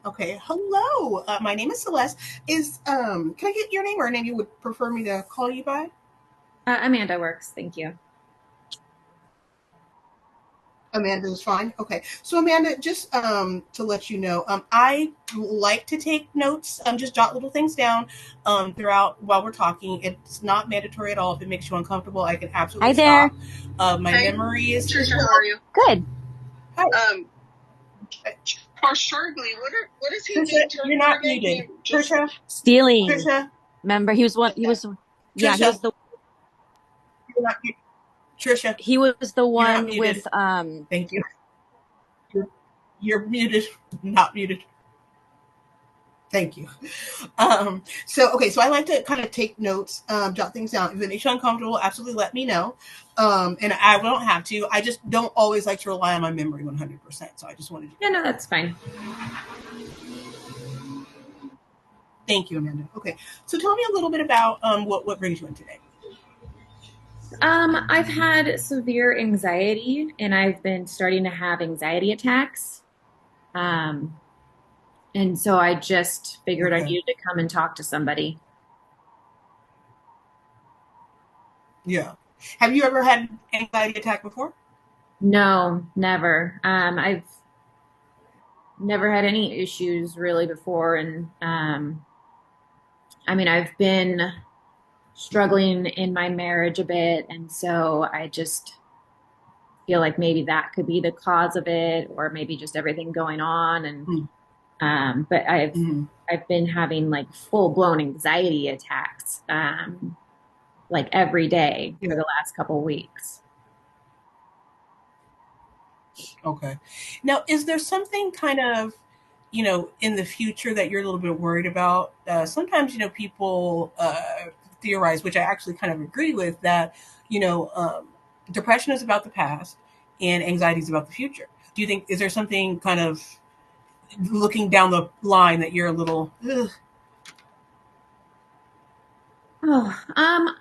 Okay. Hello. My name is Celeste. Can I get your name or a name you would prefer me to call you by? Amanda works. Thank you. Amanda is fine. Okay. So Amanda, just to let you know, I like to take notes, just jot little things down throughout while we're talking. It's not mandatory at all. If it makes you uncomfortable, I can Hi absolutely there. stop. My Hey, memory is Trisha, how are you? Good. Hi, Um, for Shargley, what is he Trisha. being You're termed for not again? Can muted. you just Trisha. Stealing. Trisha. Remember, he was one. He was. Yeah, Trisha. You're not. Trisha. he was the You're not one muted. with. Thank you. You're, you're muted. Not muted. Thank you. So I like to kind of take notes, jot things down. If it makes you uncomfortable, absolutely let me know. And I don't have to. I just don't always like to rely on my memory 100%. So I just wanted to Yeah, get no, that. that's fine. Thank you, Amanda. Okay. So tell me a little bit about what brings you in today. I've had severe anxiety, and I've been starting to have anxiety attacks. Um, and so I just figured I Okay. needed to come and talk to somebody. Yeah. Have you ever had an anxiety attack before? No, never. I've never had any issues really before, and I mean, I've been struggling in my marriage a bit, and so I just feel like maybe that could be the cause of it, or maybe just everything going on. And but Mm-hmm. I've been having like full blown anxiety attacks, like every day for Yeah. the last couple of weeks. Okay. Now, is there something kind of, in the future that you're a little bit worried about? Sometimes, people theorize, which I actually kind of agree with, that, you know, um, depression is about the past and anxiety is about the future. Do you think, is there something kind of looking down the line that you're a little, ugh, Oh,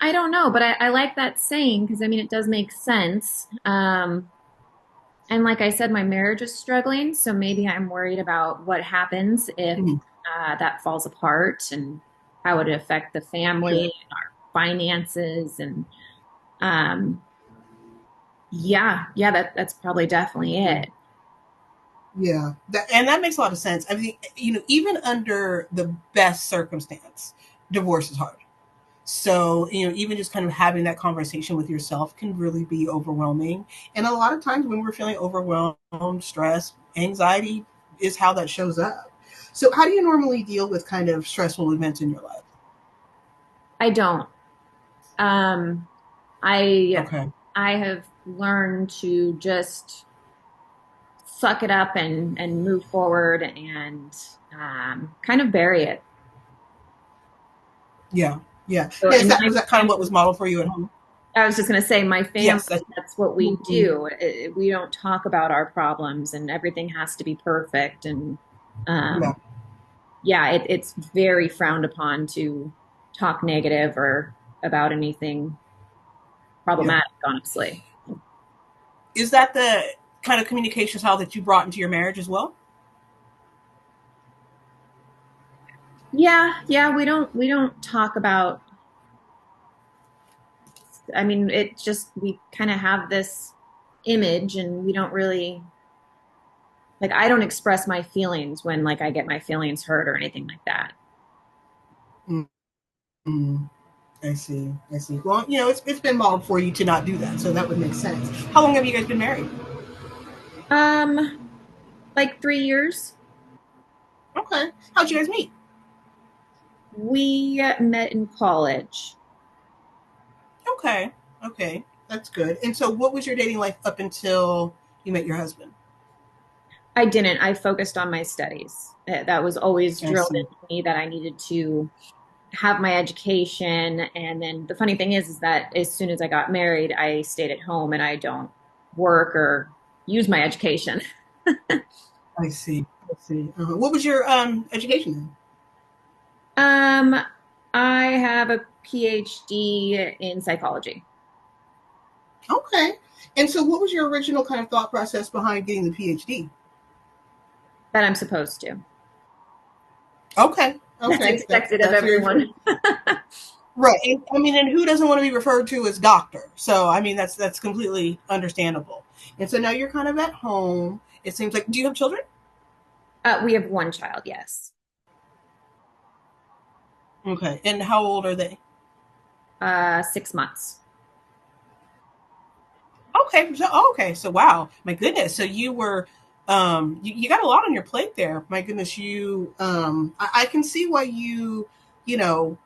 I don't know, but I like that saying because I mean it does make sense. And like I said, my marriage is struggling, so maybe I'm worried about what happens if mm, that falls apart and how it would affect the family sure. and our finances. And um, yeah, that's probably definitely Mm. it. Yeah, and that makes a lot of sense. I mean, even under the best circumstance, divorce is hard. So, even just kind of having that conversation with yourself can really be overwhelming. And a lot of times when we're feeling overwhelmed, stress, anxiety is how that shows up. So, how do you normally deal with kind of stressful events in your life? I don't. Um, I Okay. I have learned to just suck it up and move forward and kind of bury it. Yeah. Yeah. So, Now, is and that was that kind of what was modeled for you at home? I was just going to say, my family, Yes. That's, that's what we mhm. do. We don't talk about our problems, and everything has to be perfect. And Yeah. um, yeah, it's very frowned upon to talk negative or about anything Yeah. problematic, honestly. Is that the kind of communication style that you brought into your marriage as well? Yeah, we don't talk about. I mean, it just we kind of have this image, and we don't really like. I don't express my feelings when like I get my feelings hurt or anything like that. Mm-hmm. I see. I see. Well, it's been modeled for you to not do that, so that would make sense. How long have you guys been married? Um, like 3 years. Okay. How'd you guys meet? We met in college. Okay. Okay. That's good. And so, what was your dating life up until you met your husband? I didn't. I focused on my studies. That was always I drilled see. into me that I needed to have my education. And then the funny thing is that as soon as I got married, I stayed at home and I don't work or use my education. I see. I see. What was your education then? Um, I have a PhD in psychology Okay. And so, what was your original kind of thought process behind getting the PhD? that I'm supposed to. Okay. That's Okay. expected of That's very true. everyone. Right. I mean, and who doesn't want to be referred to as doctor? So, I mean, that's completely understandable. And so now you're kind of at home. It seems like, do you have children? We have one child, yes. Okay. And how old are they? 6 months. Okay. Okay. So, wow. My goodness. So you were, you got a lot on your plate there. My goodness. I can see why you know,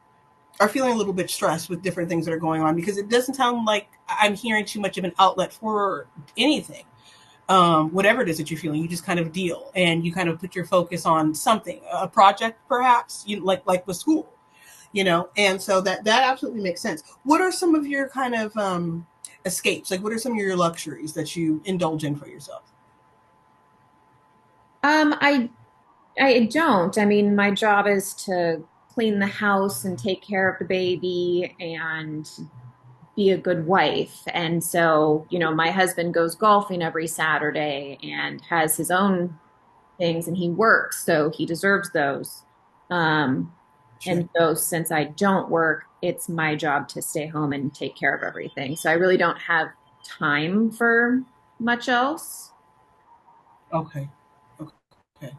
are feeling a little bit stressed with different things that are going on because it doesn't sound like I'm hearing too much of an outlet for anything. Whatever it is that you're feeling, you just kind of deal and you kind of put your focus on something, a project perhaps, like with school, and so that absolutely makes sense. What are some of your kind of escapes? Like, what are some of your luxuries that you indulge in for yourself? Um, I I don't. I mean, my job is to clean the house and take care of the baby and be a good wife. And so, my husband goes golfing every Saturday and has his own things and he works, so he deserves those. Um, Sure. and so since I don't work, it's my job to stay home and take care of everything. So I really don't have time for much else. Okay. Okay.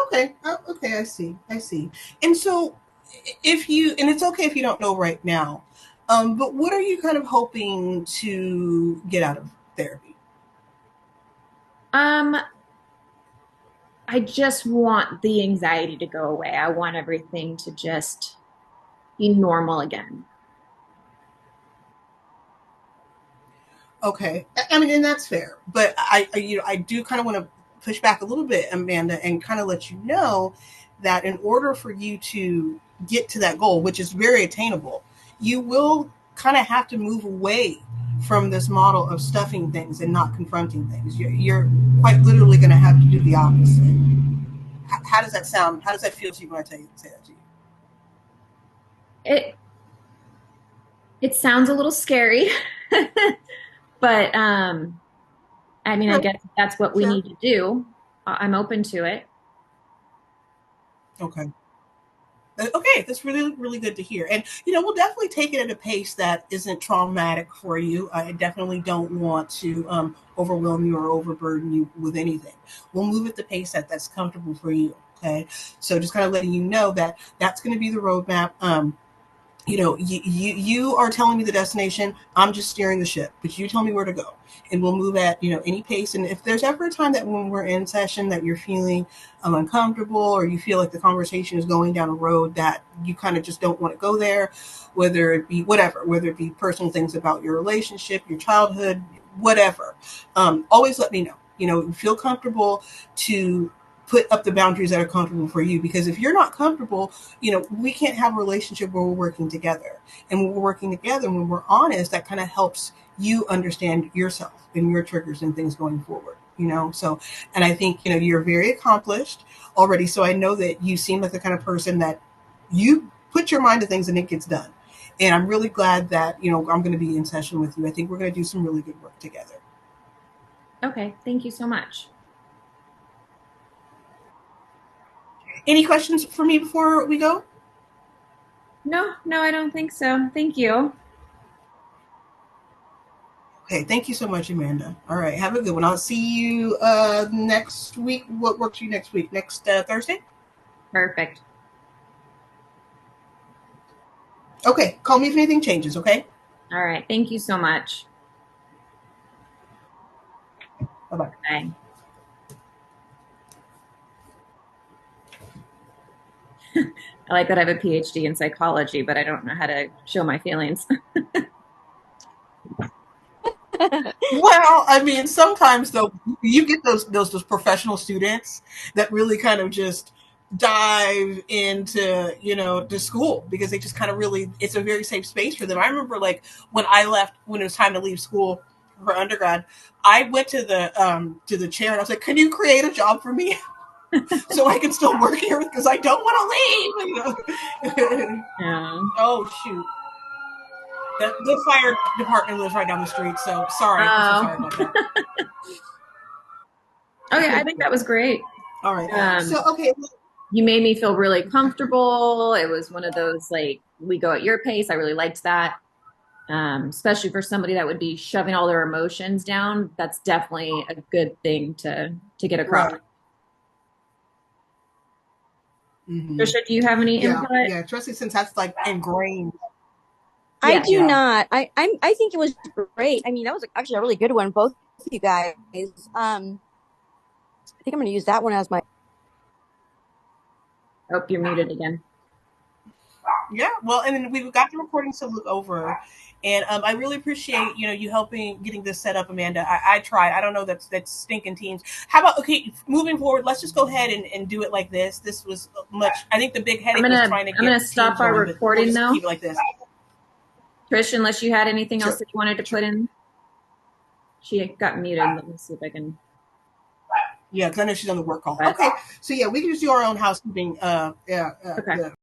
Okay. Okay. I see. And so, if you, and it's okay if you don't know right now, but what are you kind of hoping to get out of therapy? Um, I just want the anxiety to go away. I want everything to just be normal again. Okay, I mean, and that's fair, but I do kind of want to push back a little bit, Amanda, and kind of let you know that in order for you to get to that goal, which is very attainable, you will kind of have to move away from this model of stuffing things and not confronting things. You're quite literally going to have to do the opposite. How does that sound? How does that feel to you when I say that to you? It it sounds a little scary, but I mean, I Sure, guess that's what we sure. need to do. I'm open to it. Okay. Okay, that's really, really good to hear. And, we'll definitely take it at a pace that isn't traumatic for you. I definitely don't want to overwhelm you or overburden you with anything. We'll move at the pace that's comfortable for you. Okay. So just kind of letting you know that that's going to be the roadmap. You are telling me the destination. I'm just steering the ship, but you tell me where to go, and we'll move at any pace. And if there's ever a time that when we're in session that you're feeling uncomfortable or you feel like the conversation is going down a road that you kind of just don't want to go there, whether it be whatever, whether it be personal things about your relationship, your childhood, whatever, always let me know. Feel comfortable to put up the boundaries that are comfortable for you, because if you're not comfortable, we can't have a relationship where we're working together. And when we're working together, when we're honest, that kind of helps you understand yourself and your triggers and things going forward. So, and I think you're very accomplished already. So I know that you seem like the kind of person that you put your mind to things and it gets done. And I'm really glad that I'm going to be in session with you. I think we're going to do some really good work together. Okay, thank you so much. Any questions for me before we go? No, no, I don't think so. Thank you. Okay, thank you so much, Amanda. All right, have a good one. I'll see you next week. What works for you next week? Next Thursday? Perfect. Okay, call me if anything changes, okay? All right, thank you so much. Bye bye. Bye. I like that I have a PhD in psychology, but I don't know how to show my feelings. Well, I mean, sometimes though, you get those professional students that really kind of just dive into to school because they just kind of really, it's a very safe space for them. I remember like when it was time to leave school for undergrad, I went to the chair and I was like, "Can you create a job for me so I can still work here because I don't want to leave?" Yeah. Oh shoot. The fire department lives right down the street, so sorry. I'm so sorry Oh, about that. okay. I think that was great. All right. Um, So, okay. you made me feel really comfortable. It was one of those like, we go at your pace. I really liked that. Especially for somebody that would be shoving all their emotions down. That's definitely a good thing to get across. Right. Mhm. Trisha, do you have any Yeah, input? yeah, especially since that's like ingrained. I do Yeah. not. I think it was great. I mean, that was actually a really good one, both of you guys. I think I'm going to use that one as my. Oh, you're muted again. Yeah, well, and then we've got the recordings to look over, and I really appreciate you helping getting this set up, Amanda. I tried. I don't know that's stinking teams. How about okay, moving forward, let's just go ahead and do it like this. This was much. I think the big headache was trying to get. I'm gonna stop our recording we'll though. keep it like this. Trish, unless you had anything Sure. else that you wanted to put in, she got muted. Let me see if I can. Yeah, because I know she's on the work call. Right. Okay, so yeah, we can just do our own housekeeping. Okay.